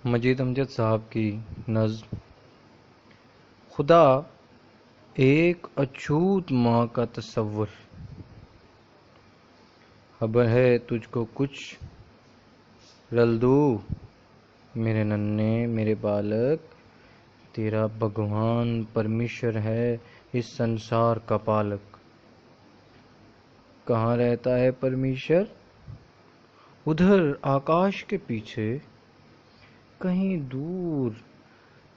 مجید امجد صاحب کی نظم خدا ایک اچھوت ماں کا تصور، خبر ہے تجھ کو کچھ رلدو میرے ننھے میرے بالک، تیرا بھگوان پرمیشر ہے اس سنسار کا پالک۔ کہاں رہتا ہے پرمیشر؟ ادھر آکاش کے پیچھے، کہیں دور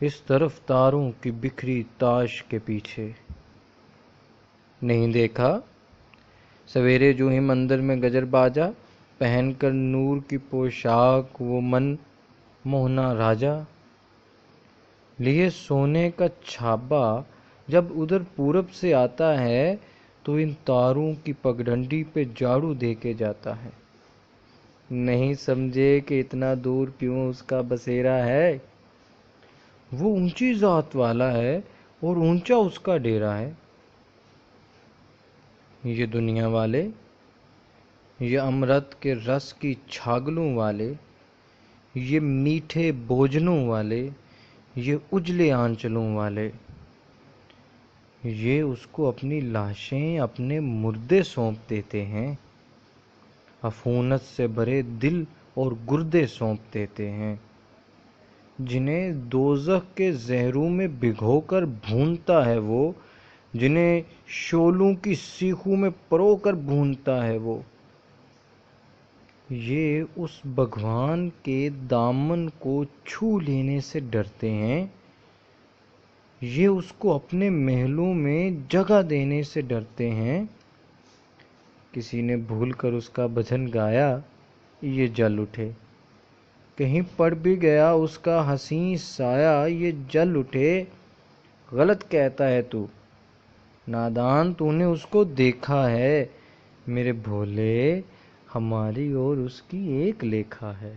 اس طرف تاروں کی بکھری تاش کے پیچھے۔ نہیں دیکھا سویرے جو ہی مندر میں گجر باجا، پہن کر نور کی پوشاک وہ من موہنا راجا۔ لیے سونے کا چھابا جب ادھر پورب سے آتا ہے تو ان تاروں کی پگڈنڈی پہ جھاڑو دے کے جاتا ہے۔ نہیں سمجھے کہ اتنا دور کیوں اس کا بسیرا ہے؟ وہ اونچی ذات والا ہے اور اونچا اس کا ڈیرا ہے۔ یہ دنیا والے، یہ امرت کے رس کی چھاگلوں والے، یہ میٹھے بوجنوں والے، یہ اجلے آنچلوں والے، یہ اس کو اپنی لاشیں اپنے مردے سونپ دیتے ہیں، عفونت سے بھرے دل اور گردے سونپ دیتے ہیں، جنہیں دوزخ کے زہروں میں بھگو کر بھونتا ہے وہ، جنہیں شعلوں کی سیخوں میں پرو کر بھونتا ہے وہ۔ یہ اس بھگوان کے دامن کو چھو لینے سے ڈرتے ہیں، یہ اس کو اپنے محلوں میں جگہ دینے سے ڈرتے ہیں۔ کسی نے بھول کر اس کا بھجن گایا، یہ جل اٹھے، کہیں پڑ بھی گیا اس کا حسین سایہ، یہ جل اٹھے۔ غلط کہتا ہے تو نادان، تو نے اس کو دیکھا ہے، میرے بھولے ہماری اور اس کی ایک لیکھا ہے۔